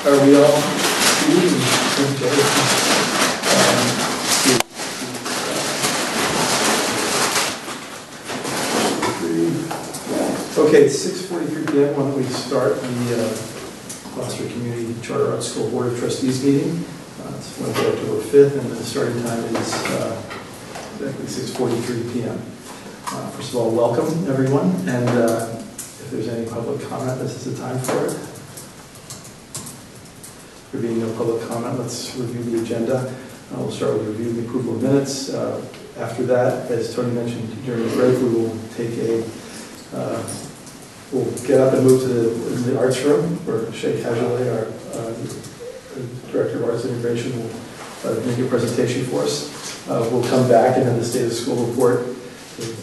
Are we all seated? Okay, it's 6:43 p.m. Why don't we start the Gloucester Community Charter Arts School Board of Trustees meeting. It's Wednesday, October 5th, and the starting time is exactly 6:43 p.m. First of all, welcome everyone, and if there's any public comment, this is the time for it. There being no public comment, let's review the agenda. We'll start with reviewing the approval of minutes. After that, as Tony mentioned during the break, we will take we'll get up and move to the arts room, where GCACS, our Director of Arts Integration, will make a presentation for us. We'll come back and have the State of School report.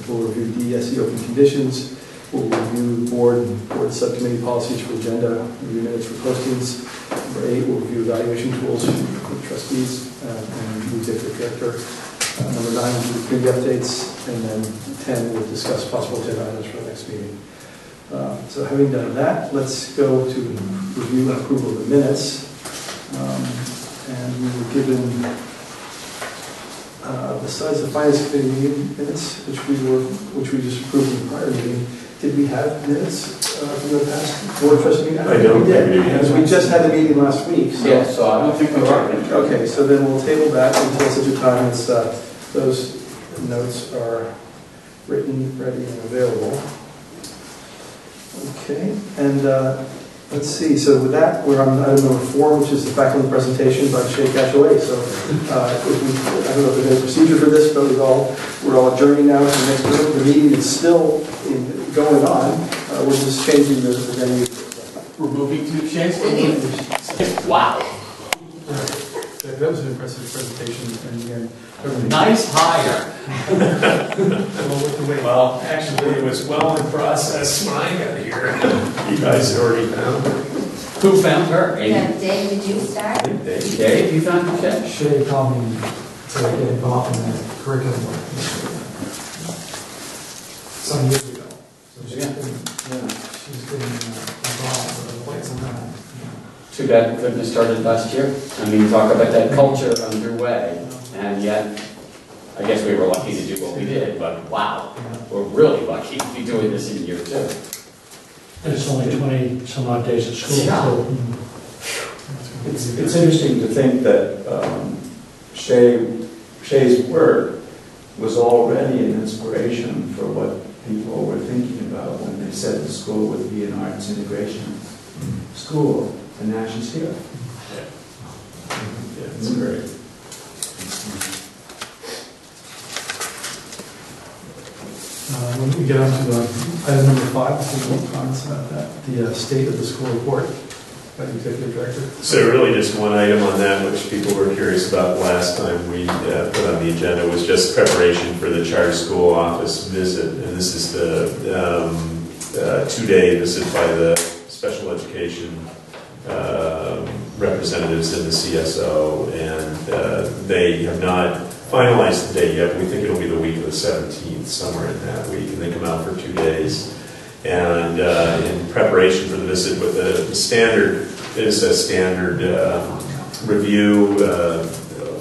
We'll review DSE open conditions. We'll review board subcommittee policies for agenda, review minutes for postings. Number 8, we'll review evaluation tools for the trustees and the executive director. Number 9, we'll do the committee updates. And then 10, we'll discuss possible agenda items for the next meeting. So having done that, let's go to review and approval of the minutes. And we were given, besides the Finance Committee meeting minutes, which we just approved in the prior meeting, did we have minutes from the past Board of Trustees meeting? I don't think we did, because we just had the meeting last week. So. Yeah, so I don't think we are. Okay, so then we'll table that until such a time as those notes are written, ready, and available. Okay, and let's see. So with that, we're on item number 4, which is the faculty presentation by GCACS. So I don't know if there's any procedure for this, but we're all adjourning now to the next room. The meeting is still going on. We're just changing the venue. We're moving to Shanks. Wow. That was an impressive presentation, and again, nice hire. Well, actually, it was well in process when I got here. You guys already found her. Who found her? Yeah, Dave, did you start? Dave, you found her? Shay called me to get involved in the curriculum work some years ago. So she's been involved for quite some time. Too bad we couldn't have started last year. I mean, talk about that culture underway, and yet, I guess we were lucky to do what we did, but wow, we're really lucky to be doing this in year 2. And it's only 20 some odd days at school. Yeah. So. It's interesting to think that Shay's work was already an inspiration for what people were thinking about when they said the school would be an arts integration school, and now she's here. Yeah, it's great. when we get on to item number 5, let's see more comments about that. The state of the school report by the executive director. So really just one item on that, which people were curious about last time we put on the agenda, was just preparation for the charter school office visit. And this is the 2-day visit by the special education representatives in the CSO, and they have not finalized the date yet. We think it'll be the week of the 17th, somewhere in that week, and they come out for 2 days. And in preparation for the visit, with the standard, is a standard review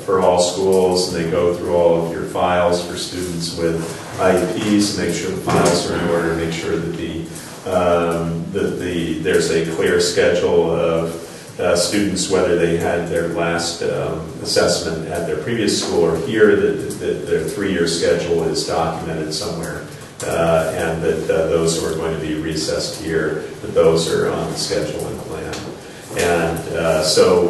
for all schools, and they go through all of your files for students with IEPs, make sure the files are in order, make sure that there's a clear schedule of students, whether they had their last assessment at their previous school or here, that their 3-year schedule is documented somewhere, and that those who are going to be reassessed here, that those are on the schedule and plan. And so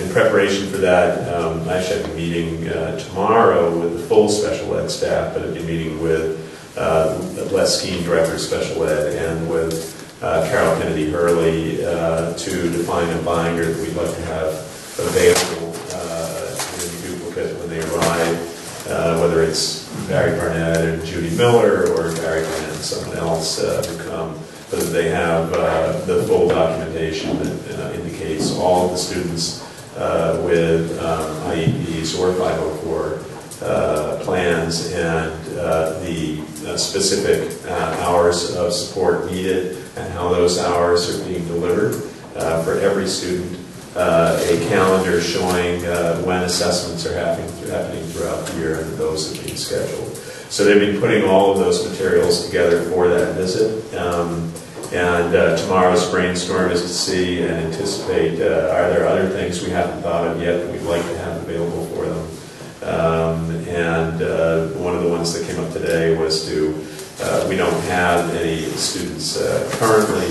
in preparation for that, I actually have a meeting tomorrow with the full special ed staff, but I'll be meeting with Les Skeen, Director of Special Ed, and with Carol Kennedy Hurley to define a binder that we'd like to have available in duplicate when they arrive, whether it's Barry Barnett and Judy Miller, or Barry Barnett and someone else who come, but that they have the full documentation that indicates all of the students with IEPs or 504 plans, and the specific hours of support needed, and how those hours are being delivered for every student a calendar showing when assessments are happening throughout the year and those are being scheduled. So they've been putting all of those materials together for that visit. Tomorrow's brainstorm is to see and anticipate, are there other things we haven't thought of yet that we'd like to have available for them? One of the ones that came up today was we don't have any students currently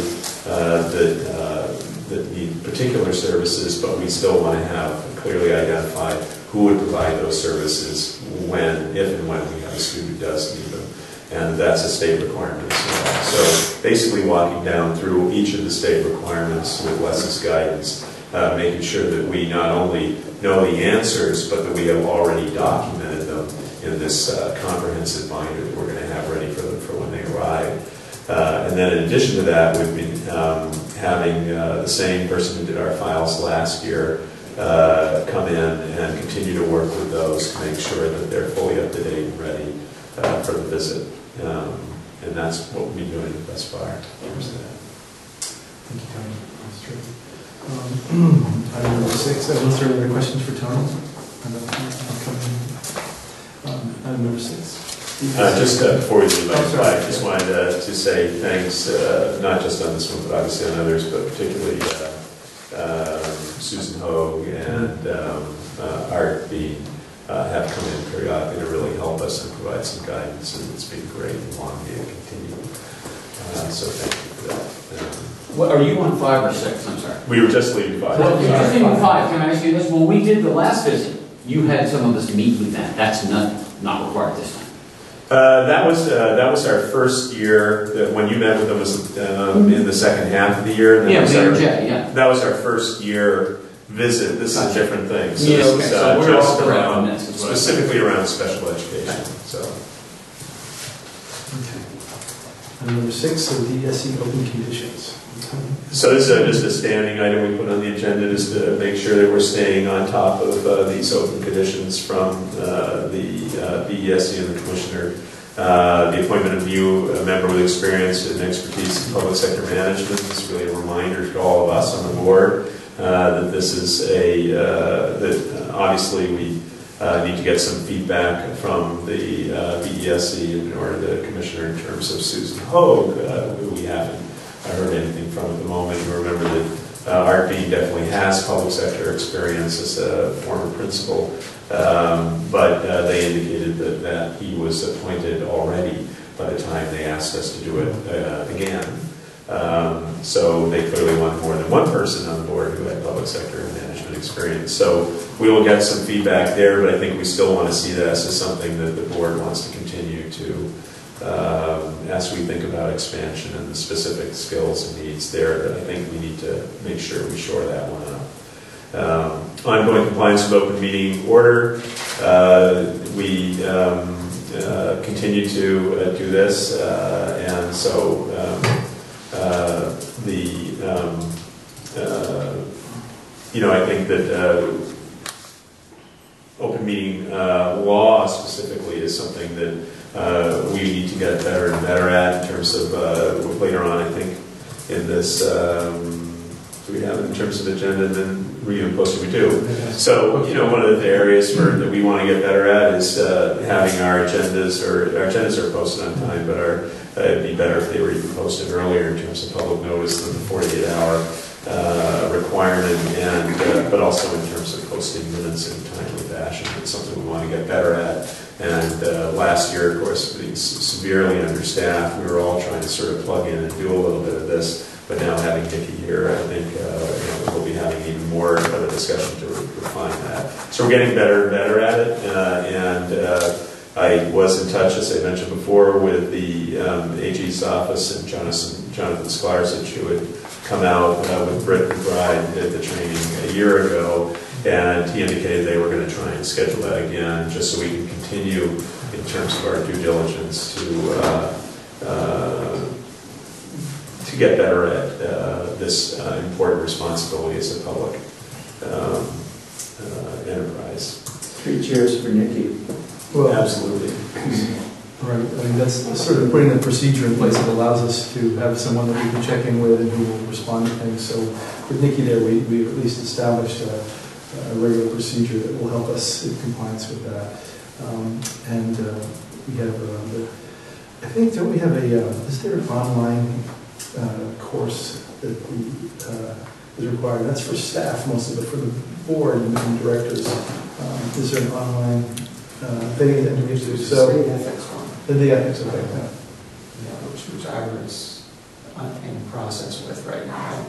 that need particular services, but we still want to have clearly identified who would provide those services if and when we have a student who does need them. And that's a state requirement as well. So basically walking down through each of the state requirements with Les's guidance, making sure that we not only know the answers, but that we have already documented them in this comprehensive binder that we're going to have ready for them for when they arrive. And then in addition to that, we've been having the same person who did our files last year come in and continue to work with those to make sure that they're fully up to date and ready for the visit. And that's what we've been doing thus far in terms of that. Thank you, Tony. That's terrific. Item number 6, unless there are other questions for Tony? Item number 6. Just before we leave, sorry. I just wanted to say thanks, not just on this one, but obviously on others, but particularly Susan Hogue and Art Bean have come in periodically to really help us and provide some guidance, and it's been great and long day to continue. So thank you for that. What, are you on 5 or 6? I'm sorry. We were just leaving 5. Well, you're just leaving 5. Can I ask you this? When we did the last visit, you had some of us meet with them. That's not required this time. That was our first year. When you met with them was in the second half of the year. Yeah, yeah. That was our first year visit. This is a different thing. So Yeah, this okay. is So we're just all correct on around, this as well. specifically around special education. Okay. So. Okay. Item number 6, so DSE open conditions. So this is just a standing item we put on the agenda, just to make sure that we're staying on top of these open conditions from the BESE and the Commissioner. The appointment of a member with experience and expertise in public sector management is really a reminder to all of us on the board that this is that obviously we need to get some feedback from the BESE or the Commissioner in terms of Susan Hogue, who we haven't heard anything from at the moment. You remember that Art Bean definitely has public sector experience as a former principal, but they indicated that he was appointed already by the time they asked us to do it again. So they clearly want more than one person on the board who had public sector management experience. So we will get some feedback there, but I think we still want to see this as something that the board wants to continue to as we think about expansion and the specific skills and needs there. I think we need to make sure we shore that one up. Ongoing compliance with open meeting order. We continue to do this, and so I think that open meeting law specifically is something that we need to get better and better at in terms of later on, I think, in this, do we have it in terms of agenda and then review and posting? We do. So, one of the areas that we want to get better at is having our agendas are posted on time, but it'd be better if they were even posted earlier in terms of public notice than the 48-hour requirement, and but also in terms of posting minutes in a timely fashion. It's something we want to get better at. And last year, of course, being severely understaffed, we were all trying to sort of plug in and do a little bit of this. But now having Nikki here, I think we'll be having even more of a discussion to refine that. So we're getting better and better at it. I was in touch, as I mentioned before, with the AG's office and Jonathan Sklarczyk, who had come out with Britt McBride at the training a year ago. And he indicated they were going to try and schedule that again, just so we can continue in terms of our due diligence to get better at this important responsibility as a public enterprise. 3 cheers for Nikki. Well, absolutely. Right, I mean, that's sort of putting a procedure in place that allows us to have someone that we can check in with and who will respond to things. So with Nikki there, we've at least established a regular procedure that will help us in compliance with that. And we have, I think, don't we have is there an online course that is required? That's for staff mostly, but for the board and directors, is there an online thing that we have to do? So, State ethics one. the ethics, okay. Yeah, which I was in process with right now.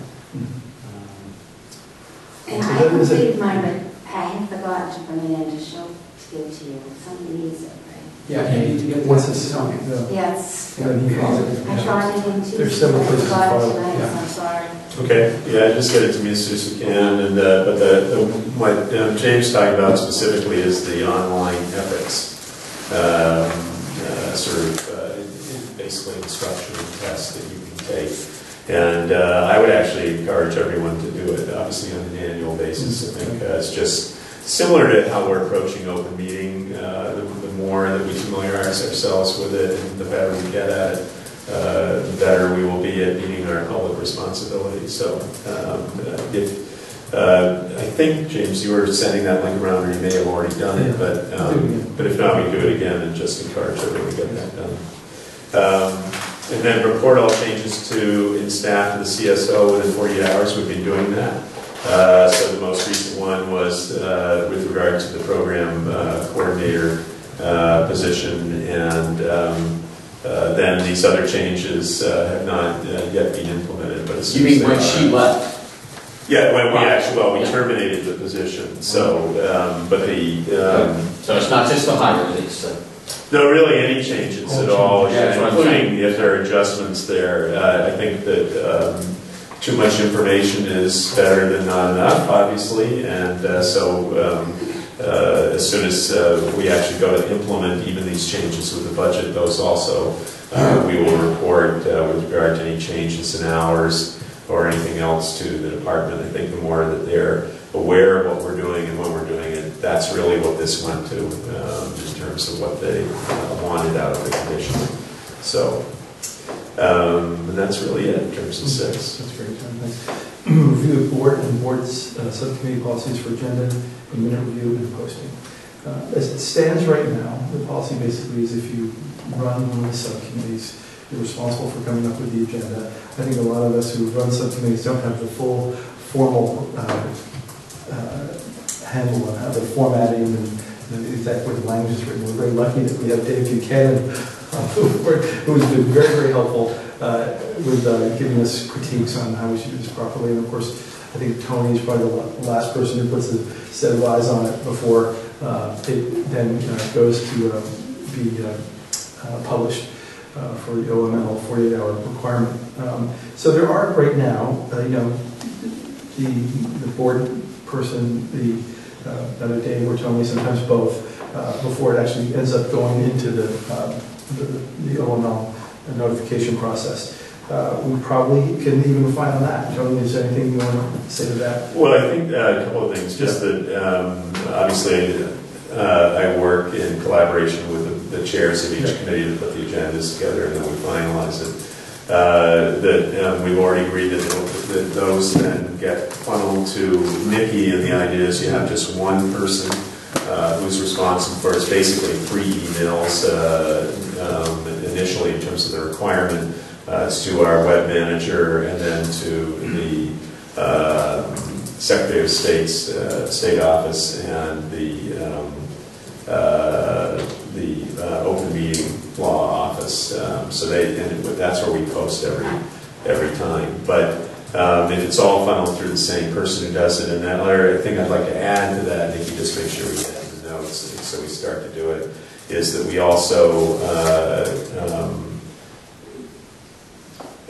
And I completed mine, but I had forgotten to bring it in to show, to give to you. Somebody needs it, right? Yeah, you need to get What's that this? to Tony. Yes. Yeah, you can- I tried it in Tuesday. There's several places to I forgot file. it tonight, Yeah. so I'm sorry. Okay, yeah, just get it to me as soon as you can, and, but what James talking about specifically is the online ethics, basically instruction test that you can take. And I would actually encourage everyone to do it, obviously on an annual basis. I think it's just similar to how we're approaching open meeting. The more that we familiarize ourselves with it, and the better we get at it, the better we will be at meeting our public responsibilities. So I think, James, you were sending that link around, or you may have already done it, but if not, we do it again and just encourage everyone to get that done. And then report all changes in staff to the CSO within 48 hours. We've been doing that. So the most recent one was with regard to the program coordinator position, and then these other changes have not yet been implemented. But as You soon as mean they when are- she left? Yeah, when we terminated the position. So, but So it's not just the hire, it's, no, really any changes at all, Yeah, that's what I'm including if there are adjustments there. I think that too much information is better than not enough, obviously, and so as soon as we actually go to implement even these changes with the budget, those also we will report with regard to any changes in hours or anything else to the department. I think the more that they're aware of what we're doing and when we're doing it, that's really what this went to in terms of what they wanted out of the commission. So, and that's really it in terms of 6. That's great, John, thanks. Review of board and board's subcommittee policies for agenda and minute review and posting. As it stands right now, the policy basically is if you run one of the subcommittees, you're responsible for coming up with the agenda. I think a lot of us who run subcommittees don't have the full formal handle on how the formatting and the exact way the language is written. We're very lucky that we have Dave Buchanan, who has been very, very helpful with giving us critiques on how we should do this properly. And of course, I think Tony is probably the last person who puts a set of eyes on it before it then goes to be published for the OML 48-hour requirement. So there are right now, the board person, the other Dave or Tony, sometimes both, before it actually ends up going into the OML notification process. We probably can even refine on that. Tony, is there anything you want to say to that? Well, I think a couple of things. Just that obviously I work in collaboration with the chairs of each committee to put the agendas together, and then we finalize it. That we've already agreed that those then get funneled to Nikki, and the idea is you have just one person who's responsible for it. It's basically 3 emails initially in terms of the requirement. It's to our web manager and then to the Secretary of State's state office and the open meeting law office. So that's where we post every time. But if it's all funneled through the same person who does it, and that other thing I'd like to add to that, Nikki, just make sure we get the notes so we start to do it, is that we also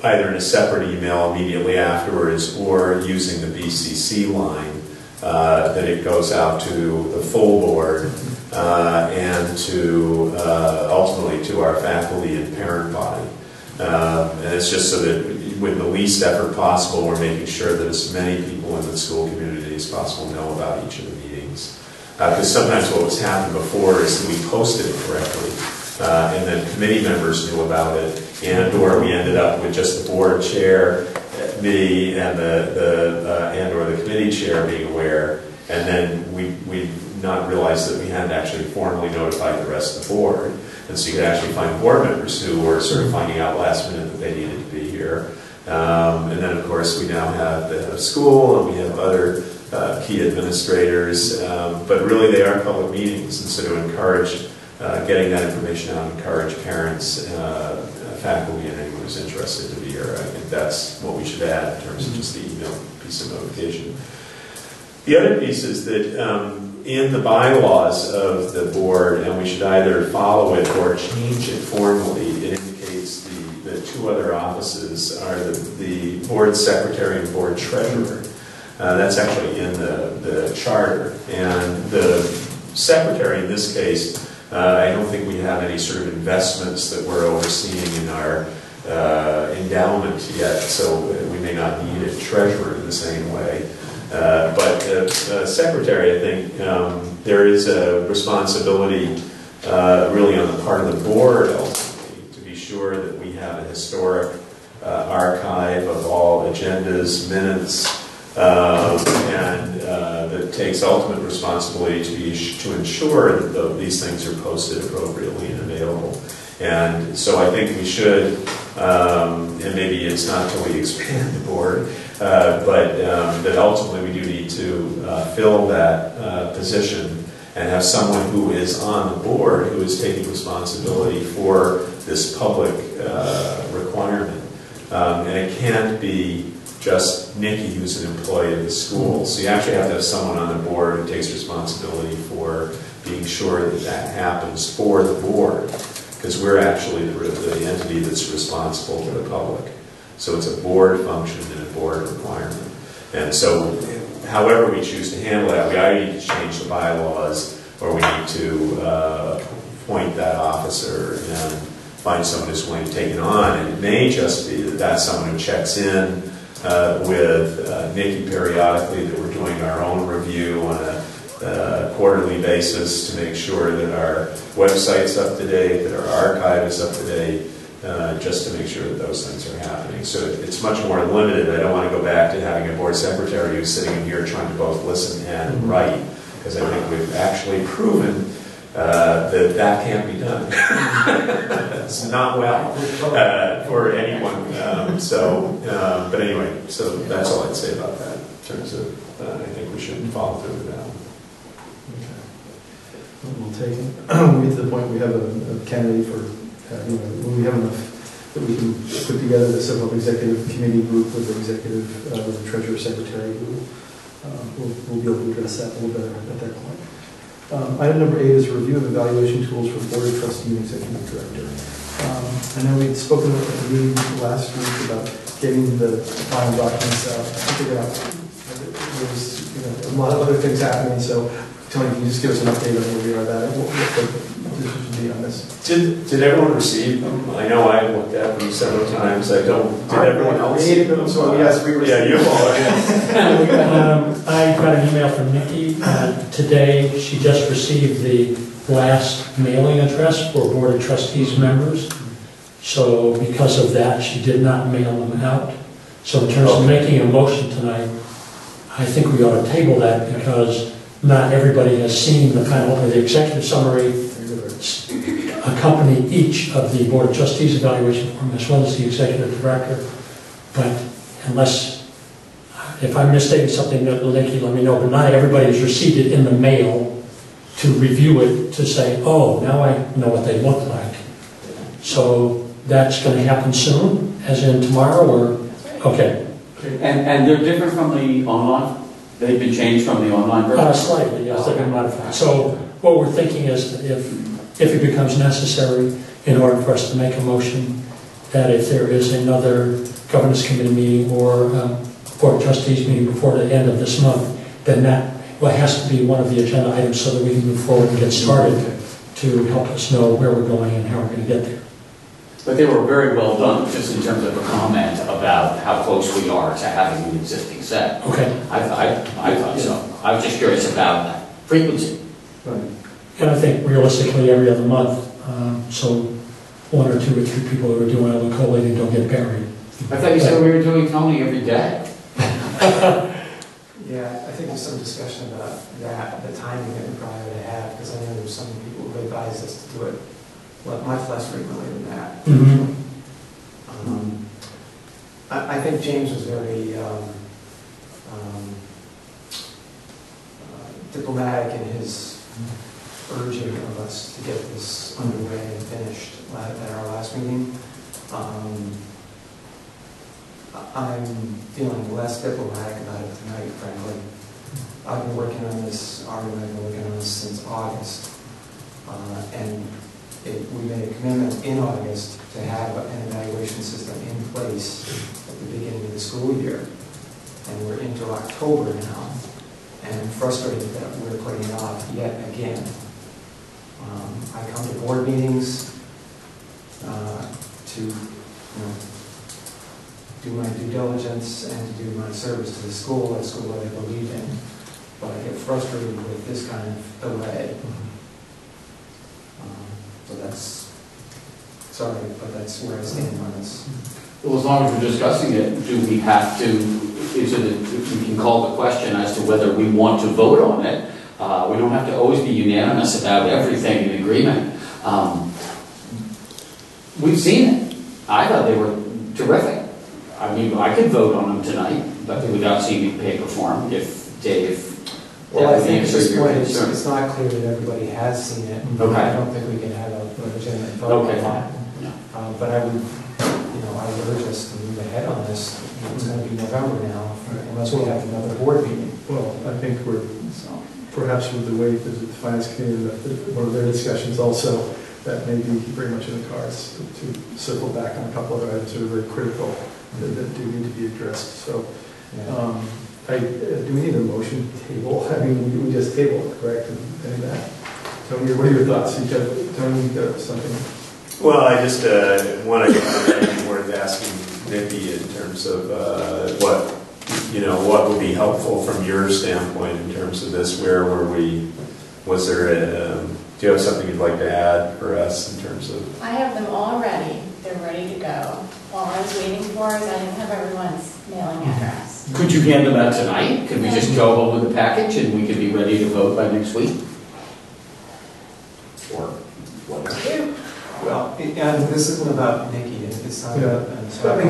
either in a separate email immediately afterwards or using the BCC line, that it goes out to the full board and to ultimately to our faculty and parent body. And it's just so that with the least effort possible, we're making sure that as many people in the school community as possible know about each of the meetings. Because sometimes what was happened before is that we posted it correctly, and then committee members knew about it, and/or we ended up with just the board chair, me, and and/or the committee chair being aware, and then we not realized that we hadn't actually formally notified the rest of the board. And so you could actually find board members who were sort of finding out last minute that they needed to be here. And then, of course, we now have the head of school, and we have other key administrators. But really, they are public meetings, and so to encourage getting that information out, encourage parents, faculty, and anyone who's interested to be here. I think that's what we should add in terms of just the email piece of notification. The other piece is that in the bylaws of the board, and we should either follow it or change it formally, it indicates the two other offices are the board secretary and board treasurer. That's actually in the charter. And the secretary in this case, I don't think we have any sort of investments that we're overseeing in our endowment yet, so we may not need a treasurer in the same way. But secretary, I think there is a responsibility really on the part of the board ultimately to be sure that we have a historic archive of all agendas, minutes, and that takes ultimate responsibility to ensure that these things are posted appropriately and available. And so I think we should, and maybe it's not till we expand the board, but that ultimately we do need to fill that position and have someone who is on the board who is taking responsibility for this public requirement. And it can't be just Nikki, who's an employee of the school. So you actually have to have someone on the board who takes responsibility for being sure that that happens for the board, because we're actually the entity that's responsible to the public. So it's a board function and a board requirement. And so however we choose to handle that, we either need to change the bylaws or we need to appoint that officer and find someone who's willing to take it on. And it may just be that that's someone who checks in with Nikki periodically, that we're doing our own review on a quarterly basis to make sure that our website's up to date, that our archive is up to date, just to make sure that those things are happening. So it's much more limited. I don't want to go back to having a board secretary who's sitting in here trying to both listen and write, because I think we've actually proven that can't be done. It's not well for anyone. But anyway, so that's all I'd say about that in terms of I think we should follow through with that. Okay. We'll take it. We get to the point we have a candidate for, when we have enough that we can put together the civil executive committee group with the executive, with the treasurer secretary group. We'll be able to address that a little better at that point. Item number 8 is a review of evaluation tools for board trustee and executive director. I know we'd spoken at the meeting last week about getting the final documents out. I think there's a lot of other things happening, so Tony, can you just give us an update on where we are at, what the position should be on this? Did everyone receive them? I know I looked at them several times. Did everyone else? So yes, we received. Yeah, you all. Yes. I got an email from Nikki today. She just received the last mailing address for Board of Trustees members. So because of that, she did not mail them out. So in terms of making a motion tonight, I think we ought to table that because not everybody has seen the final, the executive summary accompany each of the Board of Trustees evaluation form as well as the executive director. But unless, if I'm misstating something, Nikki, let me know, but not everybody has received it in the mail to review it to say, oh, now I know what they look like. So that's going to happen soon, as in tomorrow, or, okay. And they're different from the online? They've been changed from the online version? Slightly, yes, they've been modified. So what we're thinking is that if it becomes necessary in order for us to make a motion, that if there is another governance committee meeting or Board of Trustees meeting before the end of this month, then that has to be one of the agenda items so that we can move forward and get started to help us know where we're going and how we're going to get there. But they were very well done, just in terms of a comment about how close we are to having an existing set. Okay. I thought so. I was just curious about frequency. Right. And I think realistically every other month, so one or two or three people who are doing it will collating don't get buried. I thought you said we were doing Tony every day. Yeah, I think there's some discussion about that, the timing that we probably would have, because I know there's some people who advise us to do it much less frequently than that. Mhm. I think James was very diplomatic in his urging of us to get this underway and finished at our last meeting. I'm feeling less diplomatic about it tonight, frankly. I've been working on this, Ari and I have been working on this since August. And we made a commitment in August to have an evaluation system in place at the beginning of the school year. And we're into October now, and I'm frustrated that we're putting it off yet again. I come to board meetings to do my due diligence and to do my service to the school, a school that I believe in. But I get frustrated with this kind of delay. So that's, sorry, but that's where I stand on this. Well, as long as we're discussing it, do we have to, we can call the question as to whether we want to vote on it. We don't have to always be unanimous about everything in agreement. We've seen it. I thought they were terrific. I mean, I could vote on them tonight, but without seeing the paper form, if Dave... Well, I think at this point, it's not clear that everybody has seen it. Okay. I don't think we can have a legitimate vote on that. Yeah. But I would, I would urge us to move ahead on this. It's going to be November now, unless we have another board meeting. Well, I think we're, perhaps with the way that the finance committee, one of their discussions also, that may be very much in the cards to circle back on a couple of items that are very critical that do need to be addressed. So, do we need a motion table? I mean, we just tabled it, correct? And that. Tony, what are your thoughts? Tony, you got something? Well, I just want to get worth asking Nikki in terms of what would be helpful from your standpoint in terms of this. Where were we? Was there do you have something you'd like to add for us in terms of? I have them all ready. They're ready to go. All I was waiting for is I didn't have everyone's mailing address. Could you hand them out tonight? Could we just go home with the package and we could be ready to vote by next week? Or whatever. Well, and this isn't about Nikki. It's not about...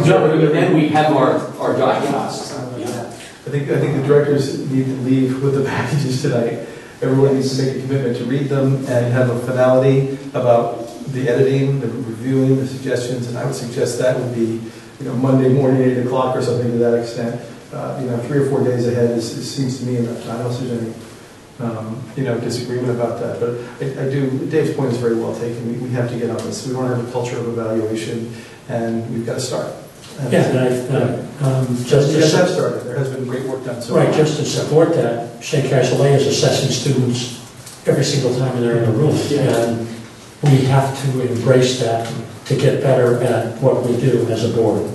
No, but then we have our documents. It's not about that. I think the directors need to leave with the packages tonight. Everyone needs to make a commitment to read them and have a finality about the editing, the reviewing, the suggestions, and I would suggest that would be, Monday morning, 8 o'clock or something to that extent. 3 or 4 days ahead seems to me enough time. I don't see any, disagreement about that. But I do. Dave's point is very well taken. We have to get on this. We want to have a culture of evaluation, and we've got to start. Yeah, Just have started. There has been great work done so far. Right, just to support that, GCACS is assessing students every single time they're in a room. And we have to embrace that to get better at what we do as a board.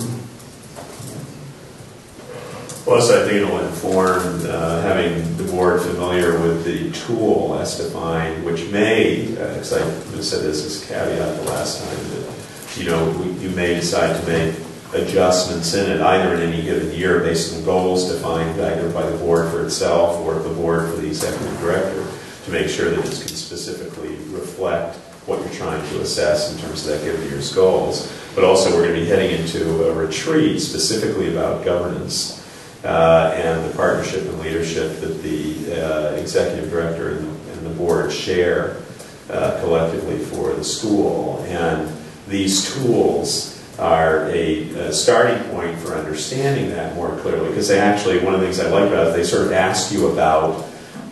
Plus, I think it'll inform having the board familiar with the tool as defined, which may, as I said this as a caveat the last time, that you may decide to make adjustments in it either in any given year based on goals defined either by the board for itself or the board for the executive director to make sure that it can specifically reflect what you're trying to assess in terms of that given year's goals. But also we're going to be heading into a retreat specifically about governance and the partnership and leadership that the executive director and the board share collectively for the school. And these tools are a starting point for understanding that more clearly, because they actually, one of the things I like about it, they sort of ask you about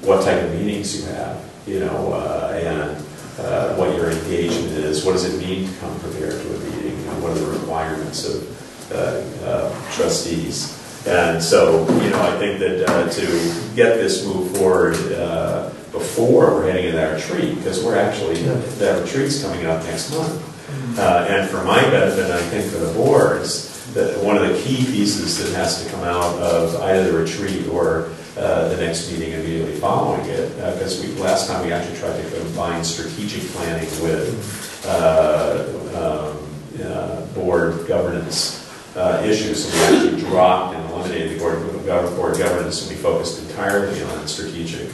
what type of meetings you have, and what your engagement is, what does it mean to come prepared to a meeting, what are the requirements of trustees. And so, I think that to get this move forward before we're heading into that retreat, because that retreat's coming up next month. And for my benefit, and I think for the boards, that one of the key pieces that has to come out of either the retreat or the next meeting immediately following it, because last time we actually tried to combine strategic planning with board governance issues. So we actually dropped and eliminated the board governance, and we focused entirely on strategic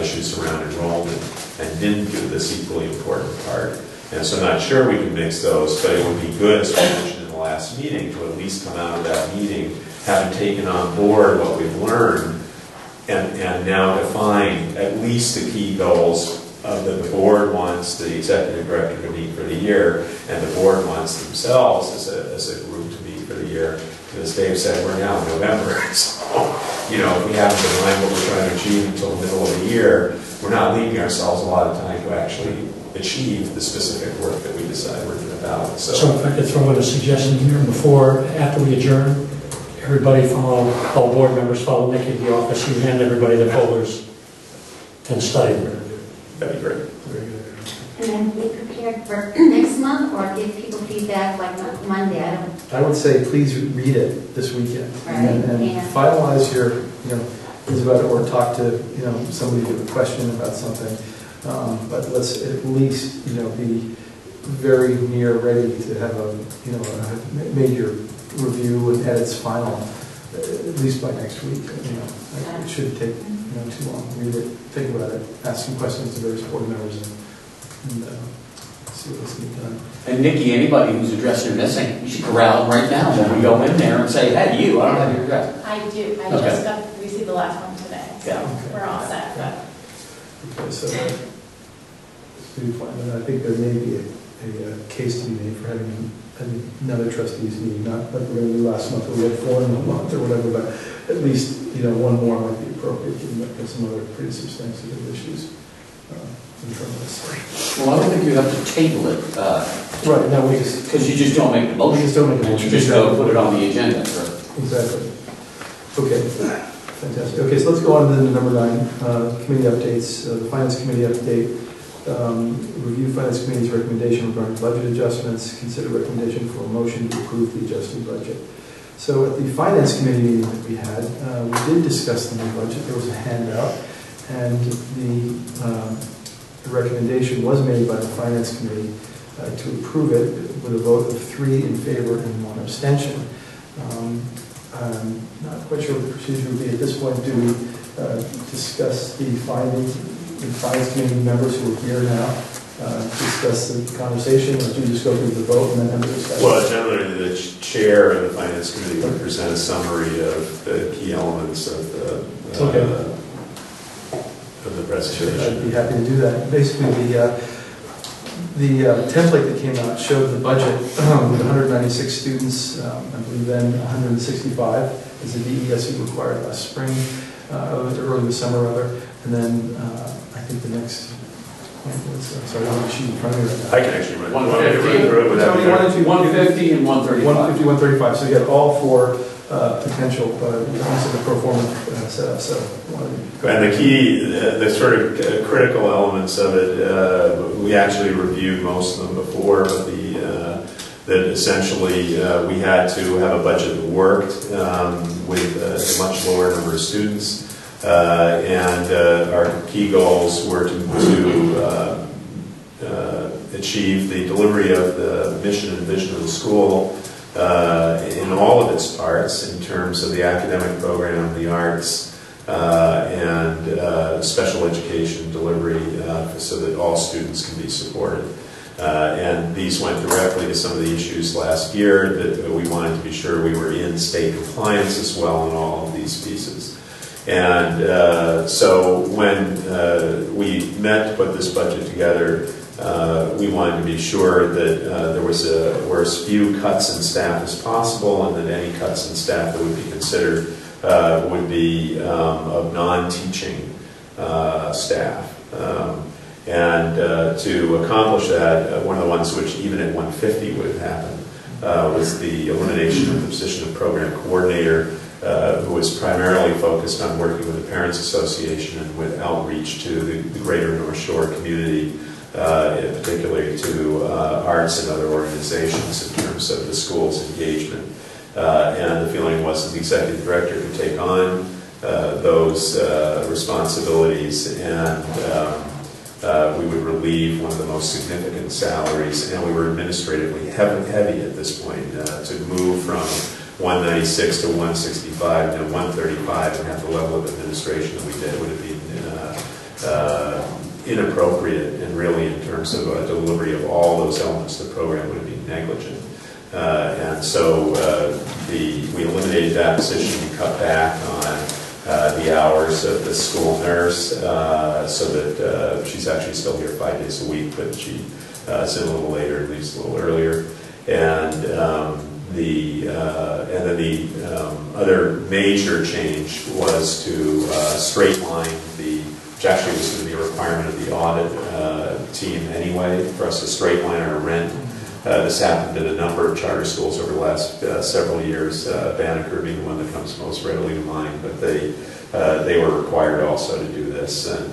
issues around enrollment and didn't do this equally important part. And so I'm not sure we can mix those, but it would be good, as we mentioned in the last meeting, to at least come out of that meeting having taken on board what we've learned and now define at least the key goals that the board wants the executive director to meet for the year, and the board wants themselves as a group to meet for the year. As Dave said, we're now in November, so if we haven't defined what we're trying to achieve until the middle of the year, we're not leaving ourselves a lot of time to actually achieve the specific work that we decide we're doing about. So if I could throw in a suggestion here after we adjourn, everybody follow, all board members follow Nikki to the office, you hand everybody the folders and study. That'd be great. And then be prepared for next month, or give people feedback like Monday. I would say please read it this weekend, and finalize your, is about it, or talk to somebody with a question about something. But let's at least be very near ready to have a major review and edits final at least by next week. It shouldn't take too long. Read it, think about it, ask some questions to various board members, and see what's being done. And Nikki, anybody whose address you're missing, you should corral them right now when we go in there and say, hey, I don't have your address. I do. I Okay. just received the last one today. So Yeah. we're all set. Okay, so I think there may be a case to be made for having another trustees meeting, not like we're going to do last month, or we had 4 in a month or whatever, but at least one more might be appropriate, given that there's some other pretty substantive issues in front of us. Well, I don't think you have to table it. Right, now we just... Because you just don't make the motion. We just don't make a motion. You just go put it on the agenda. Exactly. Okay, fantastic. Okay, so let's go on to number 9, committee updates. The Finance Committee update. Review Finance Committee's recommendation regarding budget adjustments. Consider recommendation for a motion to approve the adjusted budget. So at the Finance Committee meeting that we had, we did discuss the new budget. There was a handout, and the recommendation was made by the Finance Committee to approve it with a vote of 3 in favor and 1 abstention. I'm not quite sure what the procedure would be at this point. Do we discuss the findings? The Finance Committee members who are here now discuss the conversation, or do you just go through the vote and then have the discussion? Well, generally the chair of the Finance Committee would present a summary of the key elements of the presentation. I'd be happy to do that. Basically, the template that came out showed the budget with 196 students, I believe then 165 as the DESE required last spring, early this summer rather, and then I think the next sorry, I don't have a sheet in front of me right now. I can actually run 150. through it without 150 and 135. 150, 135. So you got all 4 potential pieces of the pro forma setup. So, and the key, the sort of critical elements of it, we actually reviewed most of them before, but that essentially we had to have a budget that worked with a much lower number of students. And our key goals were to achieve the delivery of the mission and vision of the school in all of its parts, in terms of the academic program, the arts, and special education delivery, so that all students can be supported. And these went directly to some of the issues last year that we wanted to be sure we were in state compliance as well in all of these pieces. And so when we met to put this budget together, we wanted to be sure that there were as few cuts in staff as possible, and that any cuts in staff that would be considered would be of non-teaching staff. And to accomplish that, one of the ones which even at 150 would have happened was the elimination of the position of program coordinator, who was primarily focused on working with the Parents Association and with outreach to the greater North Shore community, particularly to arts and other organizations in terms of the school's engagement. And the feeling was that the executive director could take on those responsibilities, and we would relieve one of the most significant salaries, and we were administratively heavy at this point. To move from 196 to 165 to 135 and have the level of administration that we did would have been inappropriate, and really in terms of delivery of all those elements of the program would have been negligent. And so we eliminated that position. We cut back on the hours of the school nurse, so that she's actually still here 5 days a week, but she is in a little later, at least a little earlier. And then the other major change was to straight line which actually was going to be a requirement of the audit team anyway, for us to straight line our rent. This happened in a number of charter schools over the last several years, Banneker being the one that comes most readily to mind, but they were required also to do this, and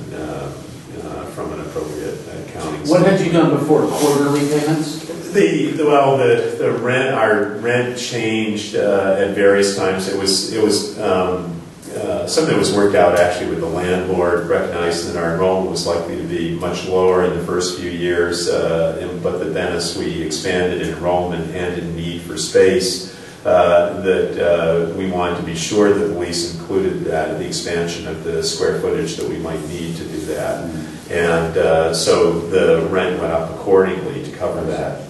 from an appropriate accounting What had you standpoint. done before, quarterly payments? The rent, our rent changed at various times. It was something that was worked out actually with the landlord, recognizing that our enrollment was likely to be much lower in the first few years, but that then as we expanded in enrollment and in need for space, that we wanted to be sure that the lease included the expansion of the square footage that we might need to do that. And so the rent went up accordingly to cover that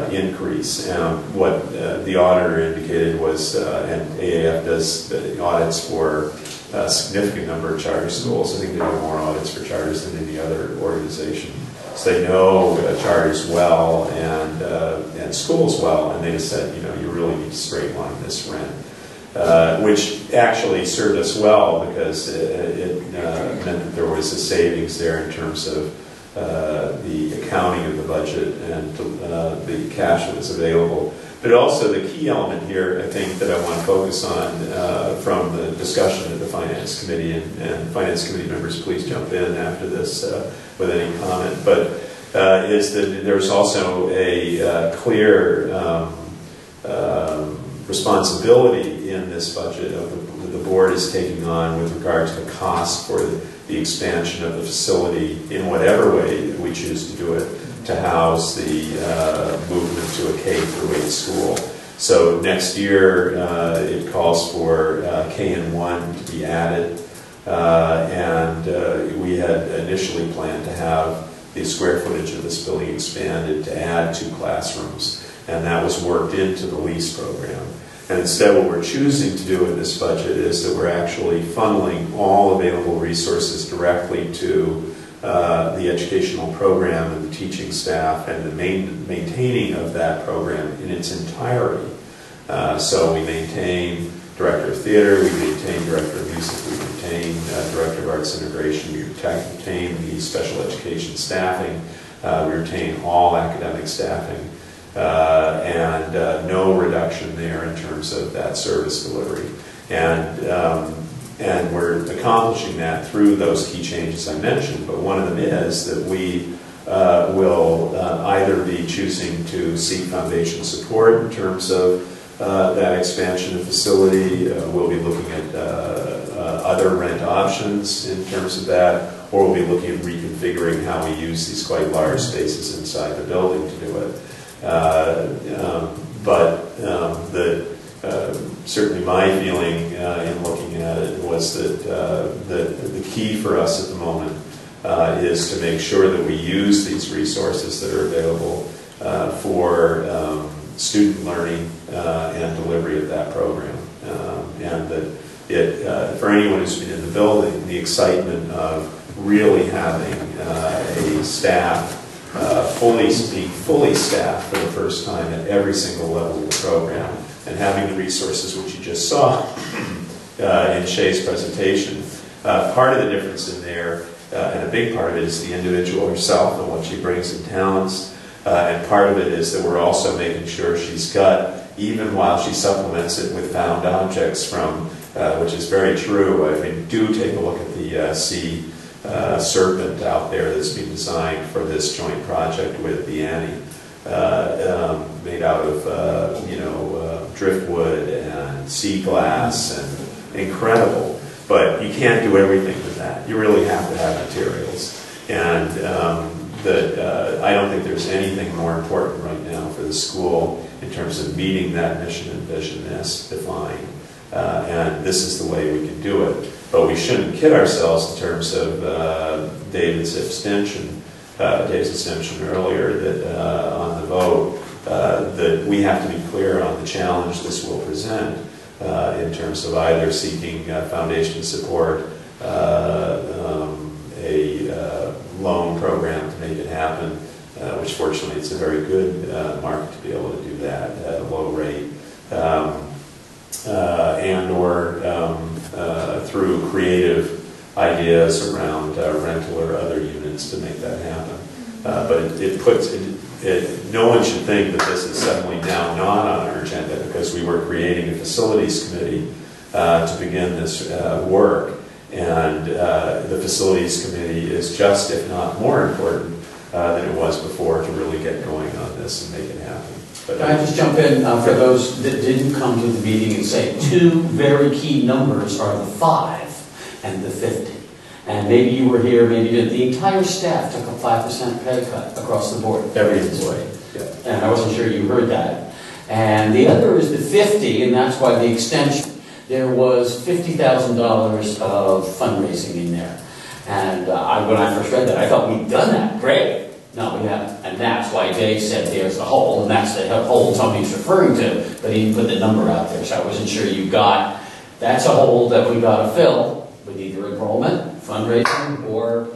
increase. And what the auditor indicated was, and AAF does the audits for a significant number of charter schools. I think they do more audits for charters than any other organization. So they know charters well and schools well, and they just said, you really need to straight line this rent. Which actually served us well, because it meant that there was a savings there in terms of the accounting of the budget and the cash that was available. But also the key element here, I think, that I want to focus on from the discussion at the Finance Committee, and Finance Committee members, please jump in after this with any comment, but is that there's also a clear responsibility in this budget that the board is taking on with regard to the cost for the expansion of the facility in whatever way we choose to do it, to house the movement to a K-8 school. So next year it calls for KN1 to be added, and we had initially planned to have the square footage of this building expanded to add 2 classrooms, and that was worked into the lease program. And instead, what we're choosing to do in this budget is that we're actually funneling all available resources directly to the educational program and the teaching staff and the maintaining of that program in its entirety. So we maintain director of theater, we maintain director of music, we maintain director of arts integration, we retain the special education staffing, we retain all academic staffing. And no reduction there in terms of that service delivery. And we're accomplishing that through those key changes I mentioned, but one of them is that we will either be choosing to seek foundation support in terms of that expansion of facility, we'll be looking at other rent options in terms of that, or we'll be looking at reconfiguring how we use these quite large spaces inside the building to do it. Certainly my feeling in looking at it was that the key for us at the moment is to make sure that we use these resources that are available for student learning and delivery of that program. And that for anyone who's been in the building, the excitement of really having a staff being fully staffed for the first time at every single level of the program, and having the resources which you just saw in Shay's presentation. Part of the difference in there, and a big part of it, is the individual herself and what she brings in talents, and part of it is that we're also making sure she's got, even while she supplements it with found objects from, which is very true. I mean, do take a look at the sea serpent out there that's been designed for this joint project with the Annie, made out of driftwood and sea glass and incredible. But you can't do everything with that. You really have to have materials. And I don't think there's anything more important right now for the school in terms of meeting that mission and vision as defined. And this is the way we can do it. But we shouldn't kid ourselves in terms of David's abstention earlier that on the vote, that we have to be clear on the challenge this will present in terms of either seeking foundation support, a loan program to make it happen, which fortunately it's a very good market to be able to do that at a low rate, and or through creative ideas around rental or other units to make that happen. But no one should think that this is suddenly now not on our agenda because we were creating a facilities committee to begin this work. And the facilities committee is just, if not more important than it was before, to really get going on this and make it happen. But Can I just jump in for those that didn't come to the meeting and say two very key numbers are the 5 and the 50. And maybe you were here, maybe you didn't. The entire staff took a 5% pay cut across the board. every employee. Yeah. And I wasn't sure you heard that. And the other is the 50, and that's why the extension. There was $50,000 of fundraising in there. And when I first read that, I thought we'd done that. Great. No, we haven't. And that's why Dave said there's the hole, and that's the hole somebody's referring to, but he didn't put the number out there, so I wasn't sure you got. That's a hole that we got to fill with either enrollment, fundraising, or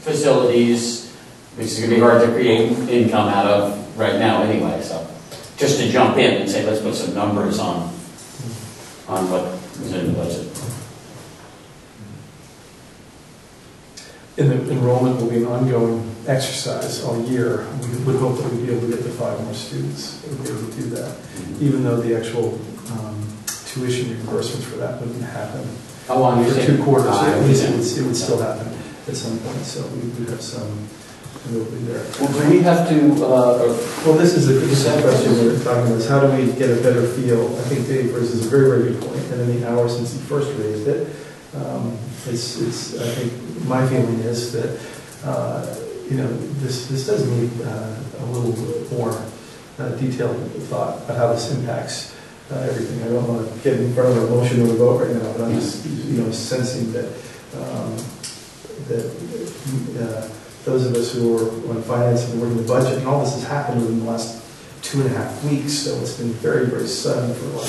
facilities, which is going to be hard to create income out of right now anyway. So just to jump in and say, let's put some numbers on what was in the budget. And the enrollment will be an ongoing exercise all year. We would hope that we'd be able to get to 5 more students. We'd be able to do that, even though the actual tuition reimbursements for that wouldn't happen How long for is 2 quarters. At least it? it would still happen at some point. So we would have some ability there. Well, do we have to? Well, this is the question we're talking about: is how do we get a better feel? I think Dave raises a very, very good point. And in the hour since he first raised it, I think my feeling is that this does need a little more detailed thought about how this impacts everything. I don't want to get in front of a motion or a vote right now, but I'm just sensing that those of us who are on finance and working the budget, and all this has happened within the last 2.5 weeks, so it's been very, very sudden for a lot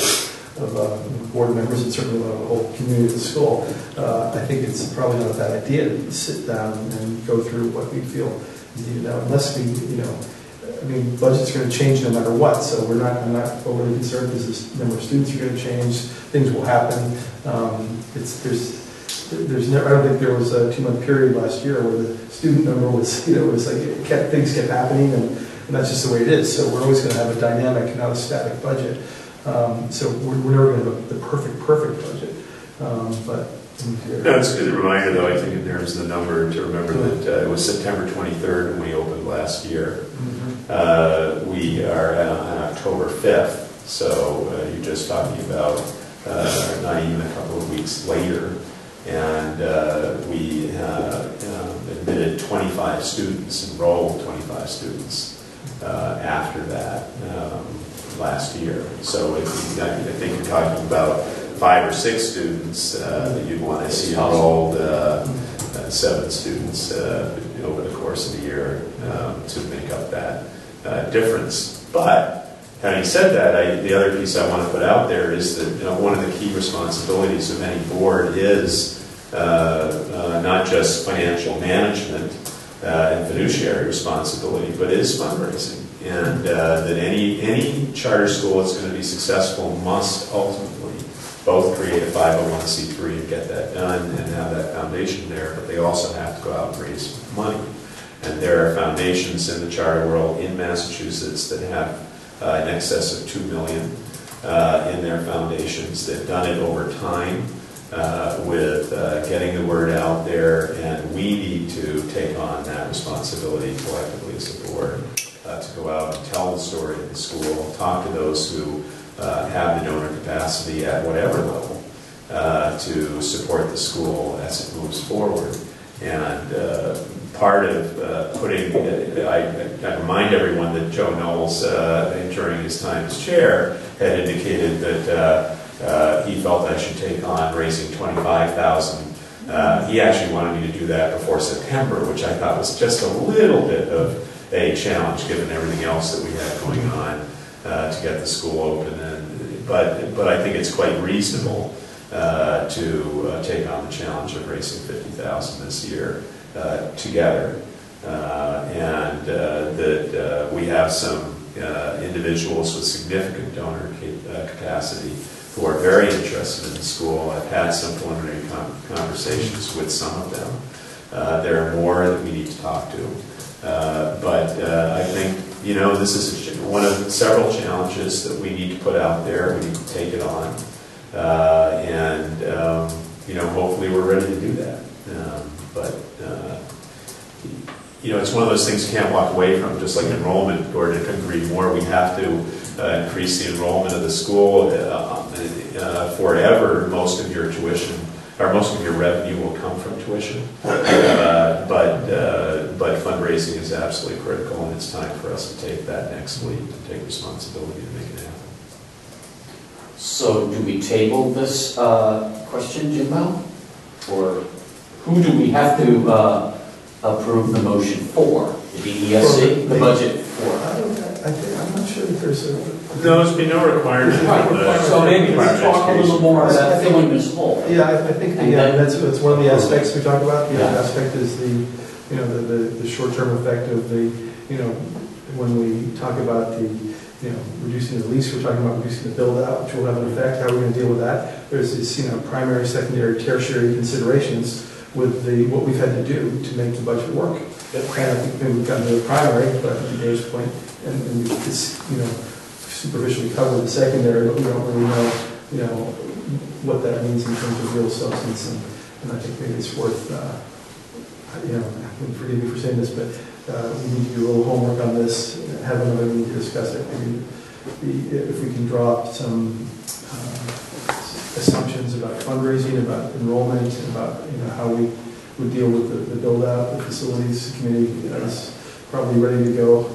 of board members and certainly a lot of the whole community of the school. I think it's probably not a bad idea to sit down and go through what we feel is needed now, unless we, budget's going to change no matter what, so I'm not overly concerned because the number of students are going to change, things will happen. There's never, I don't think there was a 2-month period last year where the student number was, things kept happening, and that's just the way it is. So we're always going to have a dynamic, not a static budget. So we're never going to have the perfect budget. But that's a good reminder, though, I think, in terms of the number, to remember that it was September 23rd when we opened last year. Mm-hmm. We are on October 5th, so you're just talking about not even a couple of weeks later. And we admitted 25 students, enrolled 25 students after that last year. So I think you're talking about 5 or 6 students that you'd want to see enrolled, 7 students over the course of the year to make up that difference. But having said that, the other piece I want to put out there is that one of the key responsibilities of any board is not just financial management and fiduciary responsibility, but is fundraising. And that any charter school that's going to be successful must ultimately both create a 501c3 and get that done and have that foundation there, but they also have to go out and raise money. And there are foundations in the charter world in Massachusetts that have in excess of $2 million in their foundations. They've done it over time with getting the word out there, and we need to take on that responsibility collectively as a board to go out and tell the story of the school, talk to those who have the donor capacity at whatever level to support the school as it moves forward. And part of putting, I remind everyone that Joe Knowles, during his time as chair, had indicated that he felt I should take on raising $25,000. He actually wanted me to do that before September, which I thought was just a little bit of a challenge given everything else that we had going on to get the school open. But I think it's quite reasonable to take on the challenge of raising $50,000 this year together, and that we have some individuals with significant donor capacity who are very interested in the school. I've had some preliminary conversations with some of them. There are more that we need to talk to. But I think, this is one of several challenges that we need to put out there. We need to take it on. Hopefully we're ready to do that. It's one of those things you can't walk away from, just like enrollment. Gordon couldn't agree more. We have to increase the enrollment of the school. Forever, most of your tuition, or most of your revenue will come from tuition. But fundraising is absolutely critical, and it's time for us to take that next leap and take responsibility to make it happen. So do we table this question, Jimbo? Or who do we have to approve the motion for? The DESC, the budget for? I'm not sure if there's a... No, there's been no requirement. So maybe we talk a little more about filling this hole. Yeah, I think that's one of the aspects we talk about. The other aspect is the short-term effect of when we talk about reducing the lease, we're talking about reducing the build-out, which will have an effect. How are we going to deal with that? There's this, primary, secondary, tertiary considerations with what we've had to do to make the budget work. And I think maybe we've gotten to the primary, but I think to Dave's point, and we just, superficially cover the secondary, but we don't really know, what that means in terms of real substance. And I think maybe it's worth, forgive me for saying this, but we need to do a little homework on this, have another meeting to discuss it. Maybe if we can draw up some assumptions about fundraising, about enrollment, about how we would deal with the build-out. The facilities committee is probably ready to go,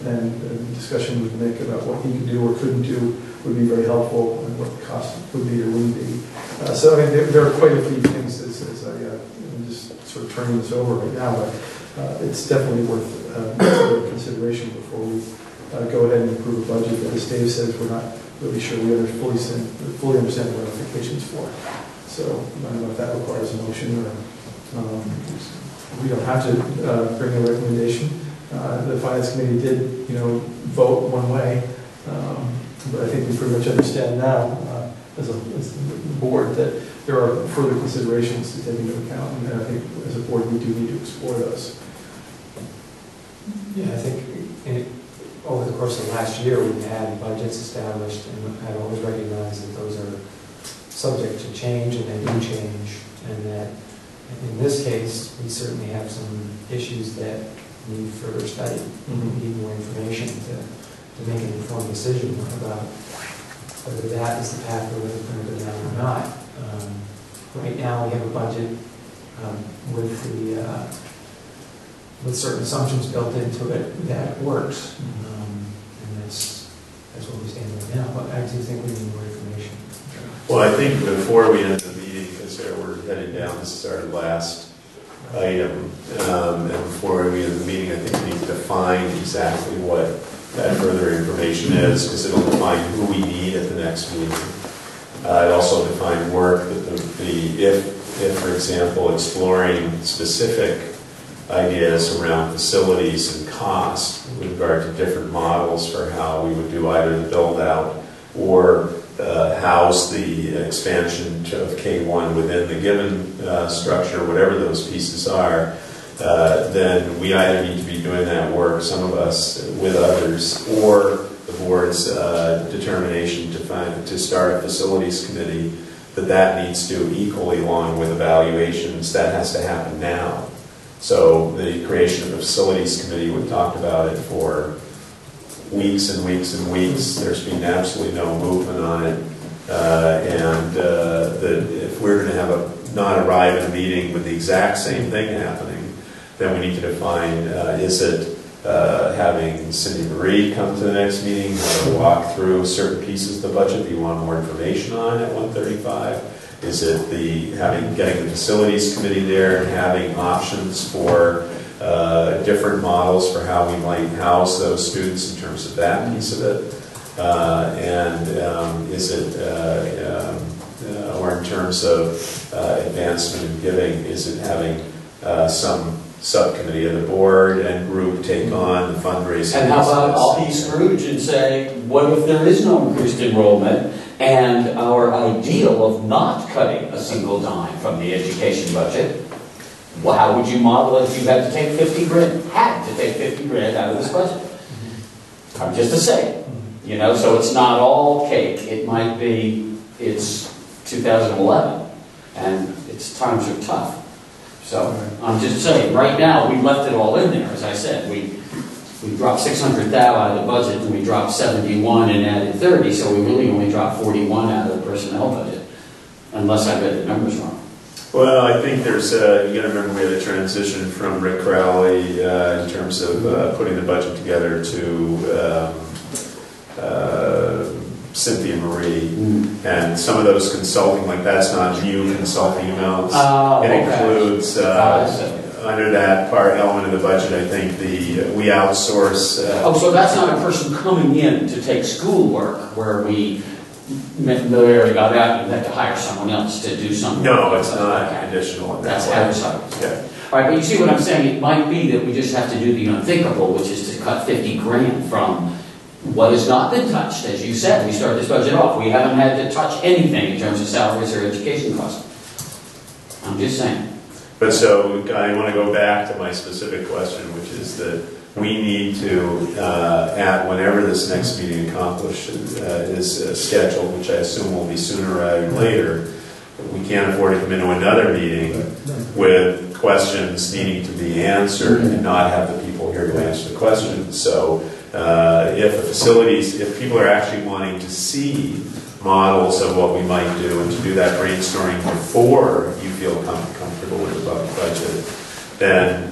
and discussion with Nick about what he could do or couldn't do would be very helpful, and what the cost would be or wouldn't be. So I mean, there are quite a few things as I'm just sort of turning this over right now, but it's definitely worth consideration before we go ahead and approve a budget that, as Dave says, we're not really sure we fully understand the ramifications for. So I don't know if that requires a motion, or we don't have to bring a recommendation. The finance committee did, vote one way, but I think we pretty much understand now, as the board, that there are further considerations to take into account, and I think as a board we do need to explore those. Yeah, I think over the course of last year we've had budgets established, and I've always recognized that those are subject to change, and they do change, and that in this case we certainly have some issues that need further study. We need more information to make an informed decision about whether that is the path we're going to go down or not. Right now we have a budget with certain assumptions built into it that works, and that's where we stand right now. But I do think we need more information. Well, I think before we end the meeting, because we're heading down, this is our last item, and before we end the meeting, I think we need to define exactly what that further information is, because it'll define who we need at the next meeting. It also define work that if, for example, exploring specific ideas around facilities and cost with regard to different models for how we would do either the build-out or house the expansion of K1 within the given structure, whatever those pieces are, then we either need to be doing that work, some of us with others, or the board's determination to start a facilities committee, that needs to equally, along with evaluations, that has to happen now. So the creation of a facilities committee, we've talked about it for weeks and weeks and weeks. There's been absolutely no movement on it. If we're going to not arrive at a meeting with the exact same thing happening, then we need to define, is it having Cindy Marie come to the next meeting, walk through certain pieces of the budget that you want more information on at 135? Is it getting the facilities committee there and having options for different models for how we might house those students in terms of that piece of it? Is it, or in terms of advancement in giving, is it having some subcommittee of the board and group take on the fundraising? And how about I'll be Scrooge and say, what if there is no increased enrollment and our ideal of not cutting a single dime from the education budget? Well, how would you model it if you had to take 50 grand, out of this budget? I'm just to say, so it's not all cake. It might be, it's 2011 and times are tough. So I'm just saying, right now, we left it all in there. As I said, we dropped 600,000 out of the budget, and we dropped 71 and added 30, so we really only dropped 41 out of the personnel budget, unless I read the numbers wrong. Well, I think there's, you got to remember we had a transition from Rick Crowley in terms of putting the budget together to Cynthia Marie, and some of those consulting, like that's not new consulting amounts. It includes under that part element of the budget. I think we outsource. So that's not a person coming in to take schoolwork where we already got out and you have to hire someone else to do something. No, it's not additional. That's outside. Okay. All right, but you see what I'm saying? It might be that we just have to do the unthinkable, which is to cut 50 grand from what has not been touched. As you said, we started this budget off. We haven't had to touch anything in terms of salaries or education costs. I'm just saying. But so I want to go back to my specific question, which is that we need to, at whenever this next meeting is scheduled, which I assume will be sooner rather than later, we can't afford to come into another meeting with questions needing to be answered and not have the people here to answer the questions. So if people are actually wanting to see models of what we might do and to do that brainstorming before you feel comfortable with the budget, then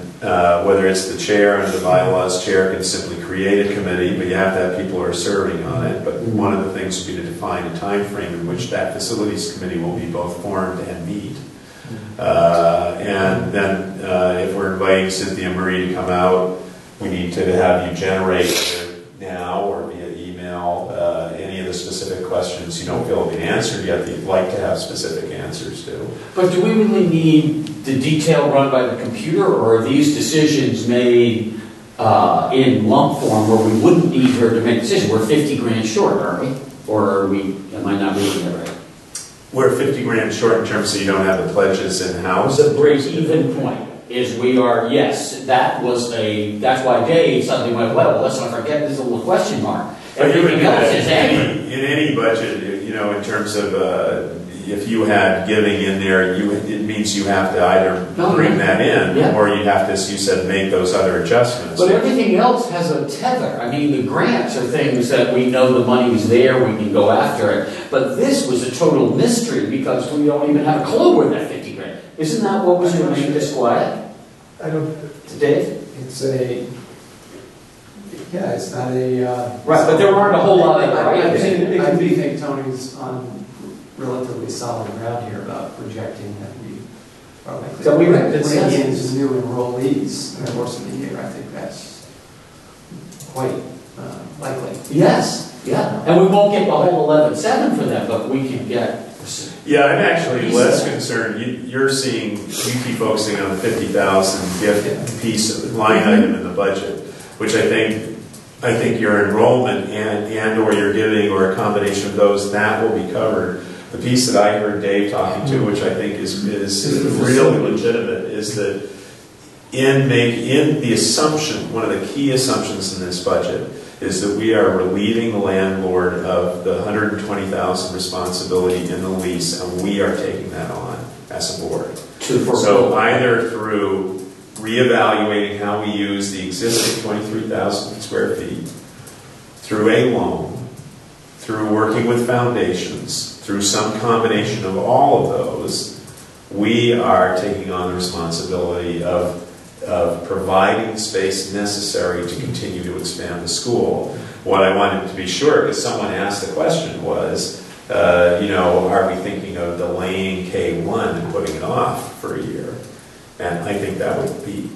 whether it's the chair under the bylaws, chair can simply create a committee, but you have to have people who are serving on it. But one of the things would be to define a time frame in which that facilities committee will be both formed and meet. And then if we're inviting Cynthia Marie to come out, we need to have you generate now or via email any of the specific questions you don't feel have been answered yet that you'd like to have specific answers to. But do we really need the detail run by the computer, or are these decisions made in lump form where we wouldn't need her to make decisions? We're 50 grand short, aren't we? Or are we, am I not reading it right? We're 50 grand short in terms of you don't have the pledges in-house. The break-even point is we are, yes, that's why Dave suddenly went, well, let's not forget this little question mark. Everything else is angry. In any budget, in terms of if you had giving in there, it means you have to either bring that in, or you have to, as you said, make those other adjustments. But everything else has a tether. I mean, the grants are things that we know the money's there, we can go after it. But this was a total mystery because we don't even have a clue where that 50 grand. Isn't that what was going to make this quiet? I don't. Dave? It's not a. Right, but there aren't a whole lot of. I do think Tony's on relatively solid ground here about projecting that we are likely to bring in new enrollees in the course of the year. I think that's quite likely. Yes, yeah. And we won't get the whole 11.7 for that, but we can get. Yeah, I'm actually less concerned. You keep focusing on the 50,000 gift piece of the line item in the budget, which I think your enrollment and or your giving or a combination of those, that will be covered. The piece that I heard Dave talking to, which I think is really legitimate, is that in the assumption, one of the key assumptions in this budget is that we are relieving the landlord of the $120,000 responsibility in the lease, and we are taking that on as a board. So either through reevaluating how we use the existing 23,000 square feet, through a loan, through working with foundations, through some combination of all of those, we are taking on the responsibility of providing space necessary to continue to expand the school. What I wanted to be sure, because someone asked the question, was, are we thinking of delaying K1 and putting it off for a year? And I think that would be,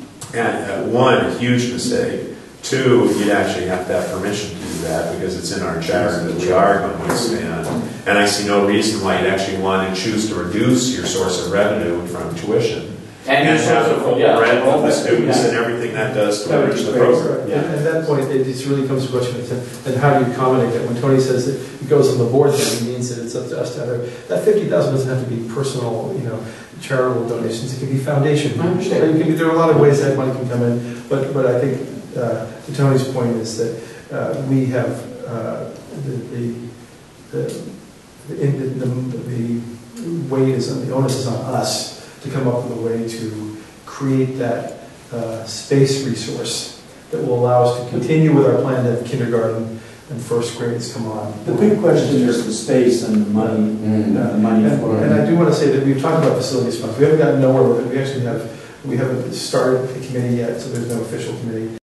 one, a huge mistake. Two, you'd actually have to have permission to do that because it's in our charter that we are going to expand. And I see no reason why you'd actually want to choose to reduce your source of revenue from tuition. And have the full breadth of the students and everything that does to enrich the program. And at that point, it just really comes to the question of then how do you accommodate that? When Tony says that it goes on the board, then he means that it's up to us to have that $50,000 doesn't have to be personal, charitable donations. It can be foundation. I understand. There are a lot of ways that money can come in, but I think to Tony's point is that we have the weight is on the onus is on us to come up with a way to create that space resource that will allow us to continue with our plan to have kindergarten and first grades come on. The big question is the space and the money, for and I do want to say that we've talked about facilities funds. We haven't gotten nowhere with it. We haven't started the committee yet, so there's no official committee.